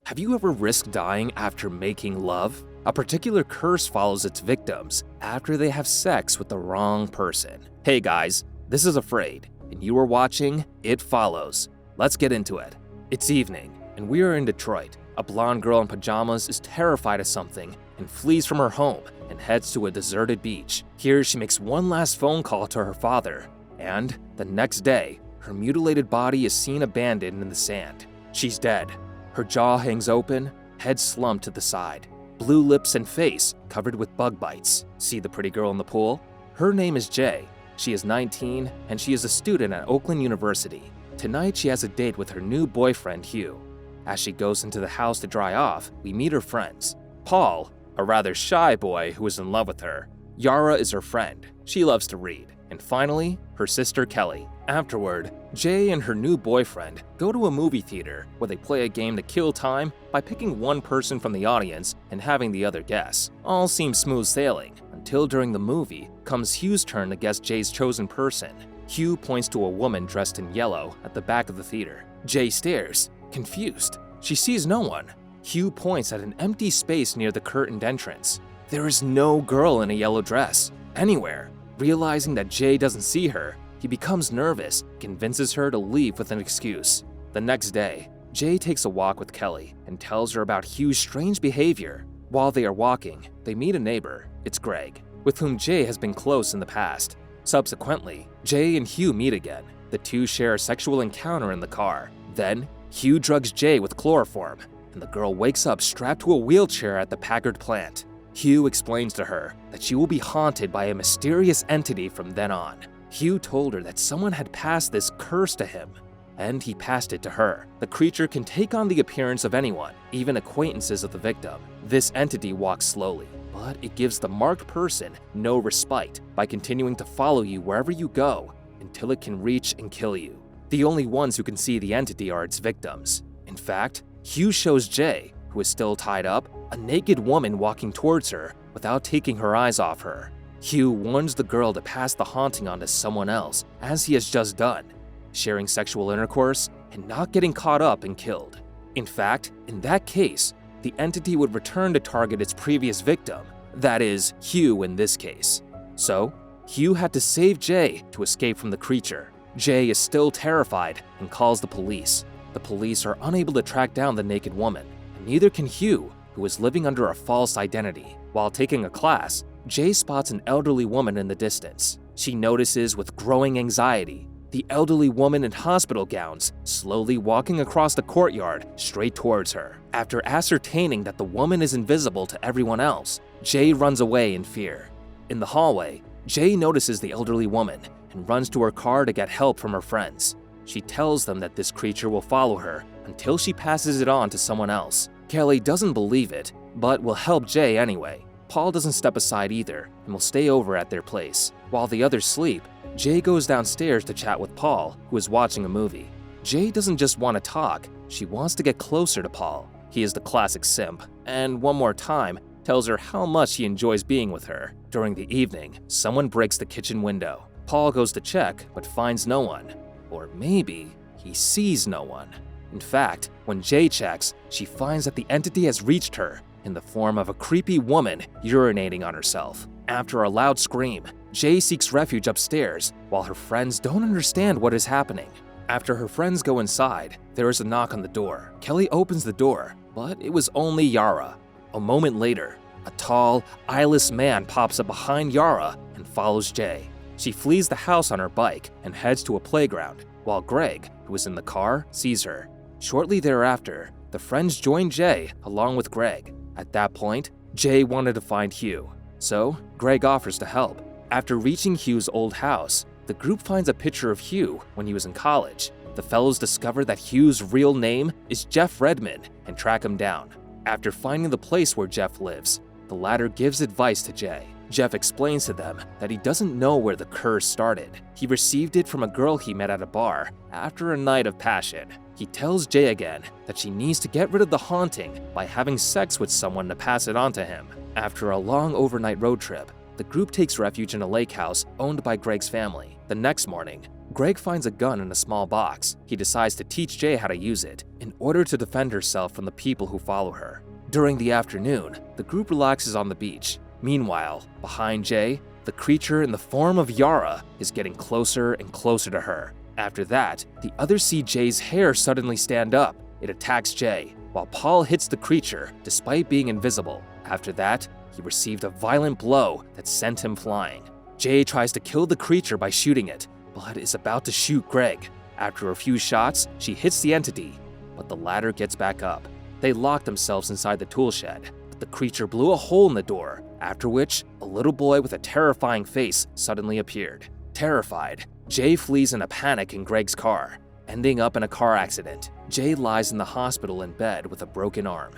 Have you ever risked dying after making love? A particular curse follows its victims after they have sex with the wrong person. Hey guys, this is Afraid, and you are watching It Follows. Let's get into it. It's evening, and we are in Detroit. A blonde girl in pajamas is terrified of something and flees from her home and heads to a deserted beach. Here, she makes one last phone call to her father, and the next day, her mutilated body is seen abandoned in the sand. She's dead. Her jaw hangs open, head slumped to the side, blue lips and face covered with bug bites. See the pretty girl in the pool? Her name is Jay. She is 19, and she is a student at Oakland University. Tonight, she has a date with her new boyfriend, Hugh. As she goes into the house to dry off, we meet her friends. Paul, a rather shy boy who is in love with her. Yara is her friend. She loves to read. And finally, her sister Kelly. Afterward, Jay and her new boyfriend go to a movie theater where they play a game to kill time by picking one person from the audience and having the other guess. All seems smooth sailing until during the movie comes Hugh's turn to guess Jay's chosen person. Hugh points to a woman dressed in yellow at the back of the theater. Jay stares, confused. She sees no one. Hugh points at an empty space near the curtained entrance. There is no girl in a yellow dress, anywhere. Realizing that Jay doesn't see her, he becomes nervous, convinces her to leave with an excuse. The next day, Jay takes a walk with Kelly and tells her about Hugh's strange behavior. While they are walking, they meet a neighbor. It's Greg, with whom Jay has been close in the past. Subsequently, Jay and Hugh meet again. The two share a sexual encounter in the car. Then, Hugh drugs Jay with chloroform, and the girl wakes up strapped to a wheelchair at the Packard plant. Hugh explains to her that she will be haunted by a mysterious entity from then on. Hugh told her that someone had passed this curse to him, and he passed it to her. The creature can take on the appearance of anyone, even acquaintances of the victim. This entity walks slowly, but it gives the marked person no respite by continuing to follow you wherever you go until it can reach and kill you. The only ones who can see the entity are its victims. In fact, Hugh shows Jay, who is still tied up, a naked woman walking towards her without taking her eyes off her. Hugh warns the girl to pass the haunting on to someone else, as he has just done, sharing sexual intercourse and not getting caught up and killed. In fact, in that case, the entity would return to target its previous victim, that is, Hugh in this case. So, Hugh had to save Jay to escape from the creature. Jay is still terrified and calls the police. The police are unable to track down the naked woman, and neither can Hugh, who is living under a false identity. While taking a class, Jay spots an elderly woman in the distance. She notices with growing anxiety the elderly woman in hospital gowns slowly walking across the courtyard straight towards her. After ascertaining that the woman is invisible to everyone else, Jay runs away in fear. In the hallway, Jay notices the elderly woman and runs to her car to get help from her friends. She tells them that this creature will follow her until she passes it on to someone else. Kelly doesn't believe it, but will help Jay anyway. Paul doesn't step aside either and will stay over at their place. While the others sleep, Jay goes downstairs to chat with Paul, who is watching a movie. Jay doesn't just want to talk, she wants to get closer to Paul. He is the classic simp, and one more time, tells her how much he enjoys being with her. During the evening, someone breaks the kitchen window. Paul goes to check, but finds no one. Or maybe he sees no one. In fact, when Jay checks, she finds that the entity has reached her in the form of a creepy woman urinating on herself. After a loud scream, Jay seeks refuge upstairs while her friends don't understand what is happening. After her friends go inside, there is a knock on the door. Kelly opens the door, but it was only Yara. A moment later, a tall, eyeless man pops up behind Yara and follows Jay. She flees the house on her bike and heads to a playground, while Greg, who is in the car, sees her. Shortly thereafter, the friends join Jay along with Greg. At that point, Jay wanted to find Hugh, so Greg offers to help. After reaching Hugh's old house, the group finds a picture of Hugh when he was in college. The fellows discover that Hugh's real name is Jeff Redmond and track him down. After finding the place where Jeff lives, the latter gives advice to Jay. Jeff explains to them that he doesn't know where the curse started. He received it from a girl he met at a bar after a night of passion. He tells Jay again that she needs to get rid of the haunting by having sex with someone to pass it on to him. After a long overnight road trip, the group takes refuge in a lake house owned by Greg's family. The next morning, Greg finds a gun in a small box. He decides to teach Jay how to use it in order to defend herself from the people who follow her. During the afternoon, the group relaxes on the beach. Meanwhile, behind Jay, the creature in the form of Yara is getting closer and closer to her. After that, the others see Jay's hair suddenly stand up. It attacks Jay, while Paul hits the creature despite being invisible. After that, he received a violent blow that sent him flying. Jay tries to kill the creature by shooting it, but is about to shoot Greg. After a few shots, she hits the entity, but the latter gets back up. They lock themselves inside the tool shed, but the creature blew a hole in the door, after which a little boy with a terrifying face suddenly appeared. Terrified, Jay flees in a panic in Greg's car, ending up in a car accident. Jay lies in the hospital in bed with a broken arm.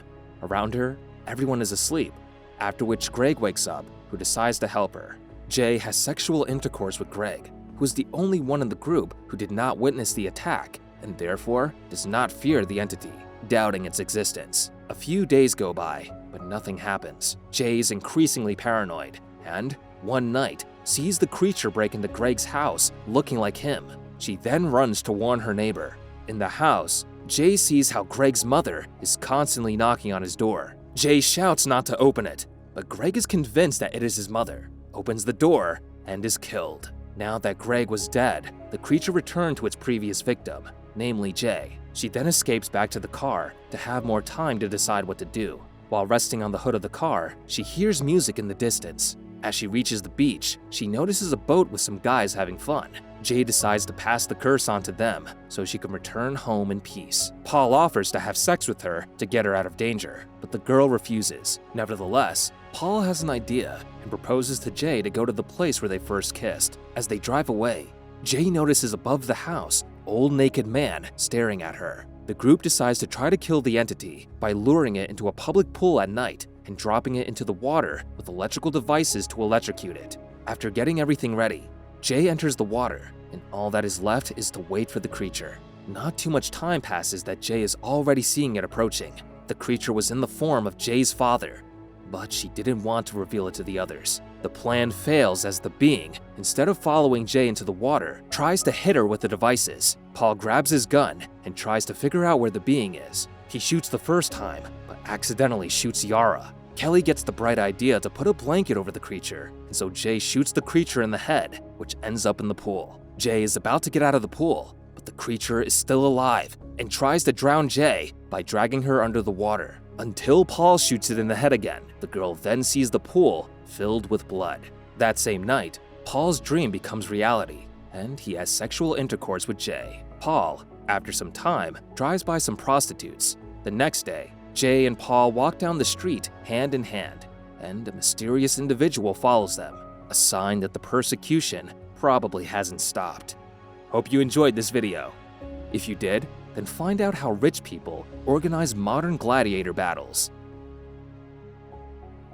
Around her, everyone is asleep, after which Greg wakes up, who decides to help her. Jay has sexual intercourse with Greg, who is the only one in the group who did not witness the attack and therefore does not fear the entity, doubting its existence. A few days go by, but nothing happens. Jay is increasingly paranoid and, one night, sees the creature break into Greg's house looking like him. She then runs to warn her neighbor. In the house, Jay sees how Greg's mother is constantly knocking on his door. Jay shouts not to open it, but Greg is convinced that it is his mother, opens the door, and is killed. Now that Greg was dead, the creature returned to its previous victim, namely Jay. She then escapes back to the car to have more time to decide what to do. While resting on the hood of the car, she hears music in the distance. As she reaches the beach, she notices a boat with some guys having fun. Jay decides to pass the curse on to them so she can return home in peace. Paul offers to have sex with her to get her out of danger, but the girl refuses. Nevertheless, Paul has an idea and proposes to Jay to go to the place where they first kissed. As they drive away, Jay notices above the house an old naked man staring at her. The group decides to try to kill the entity by luring it into a public pool at night and dropping it into the water with electrical devices to electrocute it. After getting everything ready, Jay enters the water, and all that is left is to wait for the creature. Not too much time passes that Jay is already seeing it approaching. The creature was in the form of Jay's father, but she didn't want to reveal it to the others. The plan fails as the being, instead of following Jay into the water, tries to hit her with the devices. Paul grabs his gun and tries to figure out where the being is. He shoots the first time, but accidentally shoots Yara. Kelly gets the bright idea to put a blanket over the creature, and so Jay shoots the creature in the head, which ends up in the pool. Jay is about to get out of the pool, but the creature is still alive and tries to drown Jay by dragging her under the water, until Paul shoots it in the head again. The girl then sees the pool filled with blood. That same night, Paul's dream becomes reality, and he has sexual intercourse with Jay. Paul, after some time, drives by some prostitutes. The next day, Jay and Paul walk down the street hand in hand, and a mysterious individual follows them, a sign that the persecution probably hasn't stopped. Hope you enjoyed this video. If you did, then find out how rich people organize modern gladiator battles.